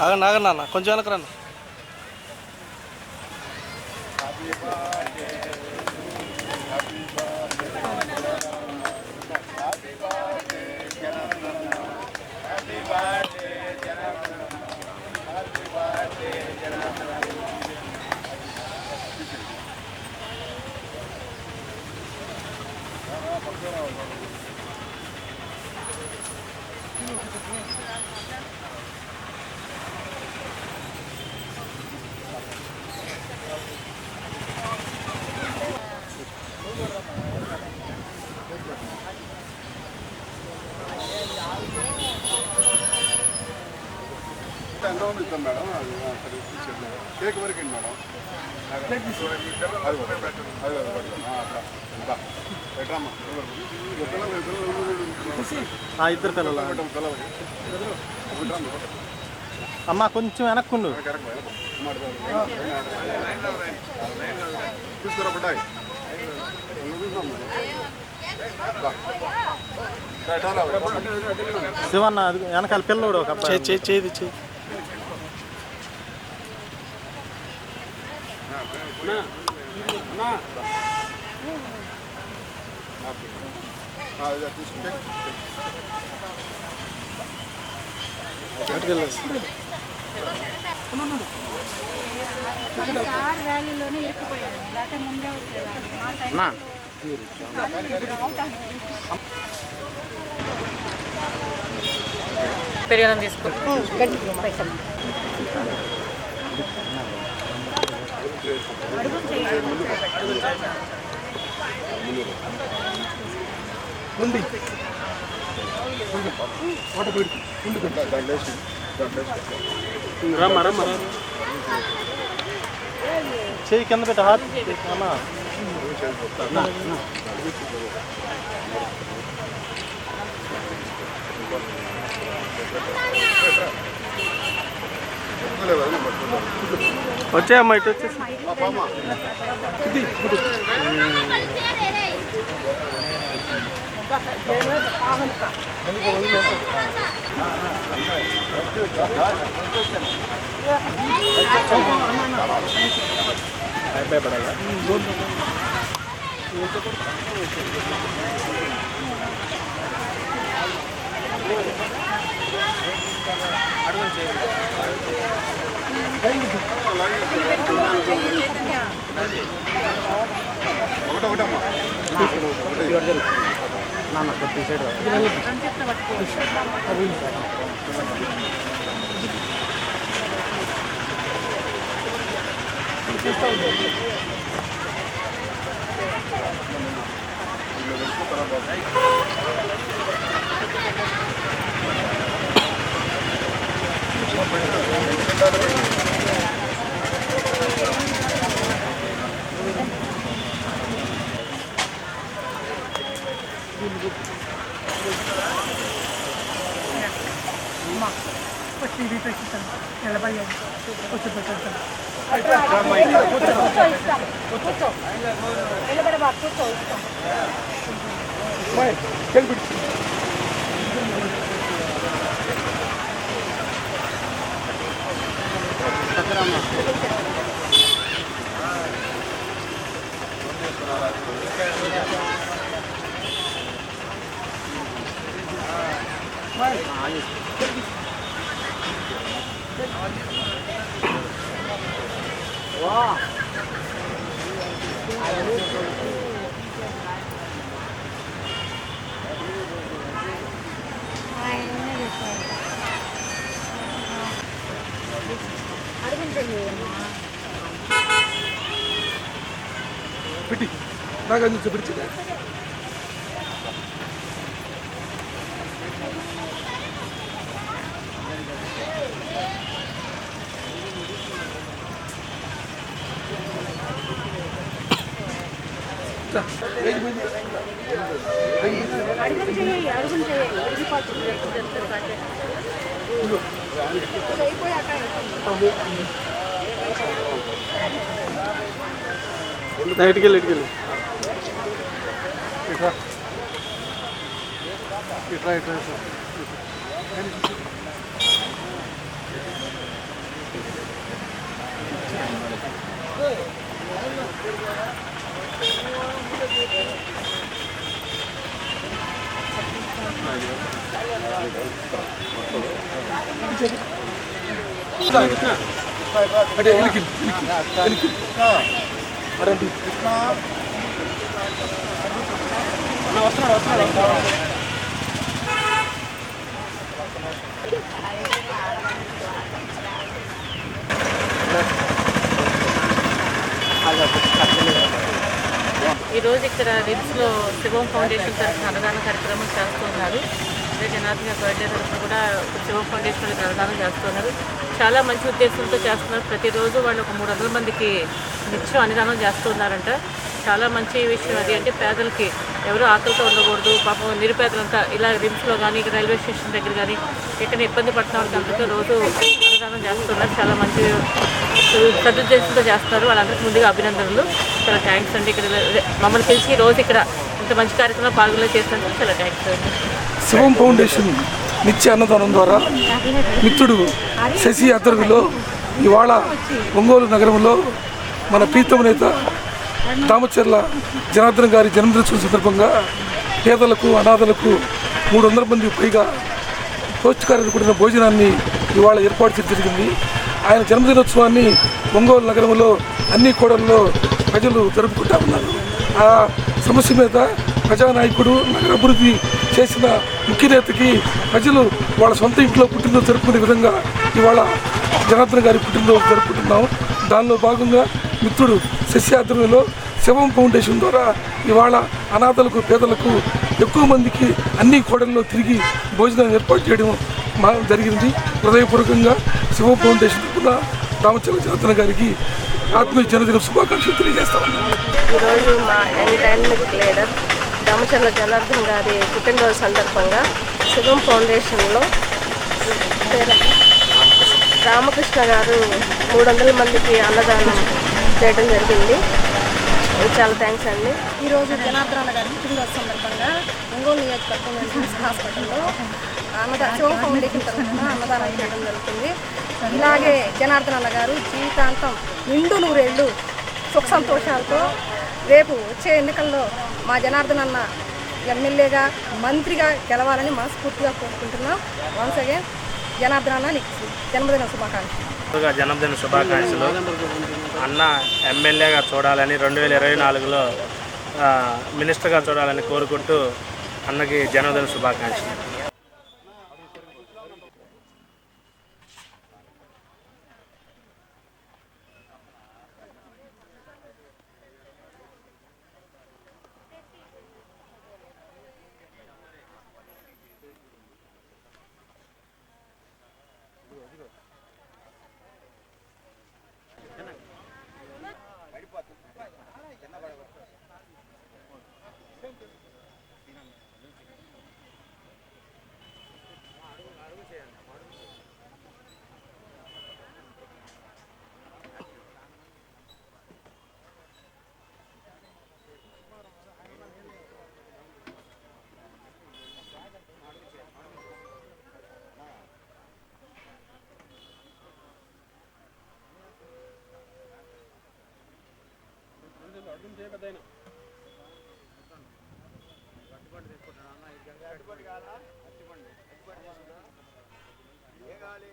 ఆగండి ఆగండి అన్న, కొంచెం వెనక రన్న. మేడం కేక్ వరకు మేడం ఇద్దరు పిల్లలు అమ్మ కొంచెం వెనక్కుండు. తీసుకురా పడ్డాయి శివన్న వెనకాల పిల్లడు ఒక చేది చేయి. పెరిగడం తీసుకో. చేయి కింద పెట్ట హాత్ అమ్మా. వచ్చాయమ్మా ఇటు వచ్చేసి. భయపడాలా నాన్న కొద్ది సైడ్ పెట్టి నాకు అందించ పిడిచి ఇటుకెళ్ళి ఇటుకెళ్ళి ఇట్రా ఇట్రా ఇట్రా ఇట్రా అంటే ఎలికి ఈరోజు ఇక్కడ రిమ్స్లో శివం ఫౌండేషన్ తరఫున అన్నదాన కార్యక్రమం చేస్తున్నారు. అదే జనార్దన్ బర్త్డే తరఫున కూడా శివం ఫౌండేషన్ వాళ్ళకి అన్నదానం చేస్తున్నారు. చాలా మంచి ఉద్దేశంతో చేస్తున్నారు. ప్రతిరోజు వాళ్ళు ఒక 300 మందికి నిత్యం అన్నదానం చేస్తున్నారంట. చాలా మంచి విషయం అది. అంటే పేదలకి ఎవరు ఆకలితో ఉండకూడదు. పాపం నిరుపేదలంతా ఇలా రిమ్స్లో కానీ రైల్వే స్టేషన్ దగ్గర కానీ ఎక్కడ ఇబ్బంది పడుతున్న వాళ్ళకి అందరితో రోజు అన్నదానం చేస్తున్నారు. చాలా మంచి సదుద్దేశంతో చేస్తారు. వాళ్ళందరికీ ముందుగా అభినందనలు. చాలా థ్యాంక్స్ అండి. ఇక్కడ మమ్మల్ని పిలిచి రోజు ఇక్కడ ఇంత మంచి కార్యక్రమంలో పాల్గొనే చేసినందుకు చాలా థ్యాంక్స్ అండి. శివం ఫౌండేషన్ నిత్య అన్నదానం ద్వారా మిత్రుడు శశి ఆధ్వర్యంలో ఇవాళ ఒంగోలు నగరంలో మన ప్రీతమ నేత దామచర్ల జనార్దన్ గారి జన్మదినోత్సవం సందర్భంగా పేదలకు అనాథలకు 300 మంది పైగా పౌష్టికాహారం కూడిన భోజనాన్ని ఇవాళ ఏర్పాటు చేయడం జరిగింది. ఆయన జన్మదినోత్సవాన్ని ఒంగోలు నగరంలో అన్ని కూడల్లో ప్రజలు జరుపుకుంటా ఉన్నారు. ఆ సమస్య మీద ప్రజానాయకుడు నగర అభివృద్ధి చేసిన ముఖ్య నేతకి ప్రజలు వాళ్ళ సొంత ఇంట్లో పుట్టినరోజు జరుపుకునే విధంగా ఇవాళ జనార్దన్ గారి పుట్టినరోజు జరుపుకుంటున్నాం. దానిలో భాగంగా మిత్రుడు శశి ఆధ్వర్యంలో శివం ఫౌండేషన్ ద్వారా ఇవాళ అనాథలకు పేదలకు ఎక్కువ మందికి అన్ని కూడల్లో తిరిగి భోజనం ఏర్పాటు చేయడం జరిగింది. హృదయపూర్వకంగా శివం ఫౌండేషన్ తరఫున రామచంద్ర జనార్దన్ గారికి ఆత్మీయ జన్మదిన శుభాకాంక్షలు తెలియజేస్తామన్నారు. ఈరోజు మా young dynamic leader Ramachandra Janardhan గారి పుట్టినరోజు సందర్భంగా శివం ఫౌండేషన్లో రామకృష్ణ గారు 300 మందికి అన్నదానం చేయడం జరిగింది. చాలా థ్యాంక్స్ అండి. ఈరోజు జనార్దన్ గారి పుట్టినరోజు సందర్భంగా ఒంగోలు నియోజకవర్గంలోని హాస్పిటల్లో శివం ఫౌండేషన్ తరఫున అన్నదానం చేయడం జరుగుతుంది. ఇలాగే జనార్దన్ అన్న గారు జీవితాంతం నిండు 100 ఏళ్ళు సుఖ సంతోషాలతో రేపు వచ్చే ఎన్నికల్లో మా జనార్దన్ అన్న ఎమ్మెల్యేగా మంత్రిగా గెలవాలని మనస్ఫూర్తిగా కోరుకుంటున్నాం. వన్స్ అగైన్ జనార్దన్ అన్న నీకు జన్మదిన శుభాకాంక్షలు. జన్మదిన శుభాకాంక్షలు. అన్న ఎమ్మెల్యేగా చూడాలని 2024లో మినిస్టర్గా చూడాలని కోరుకుంటూ అన్నకి జన్మదిన శుభాకాంక్షలు. ఏ కావాలి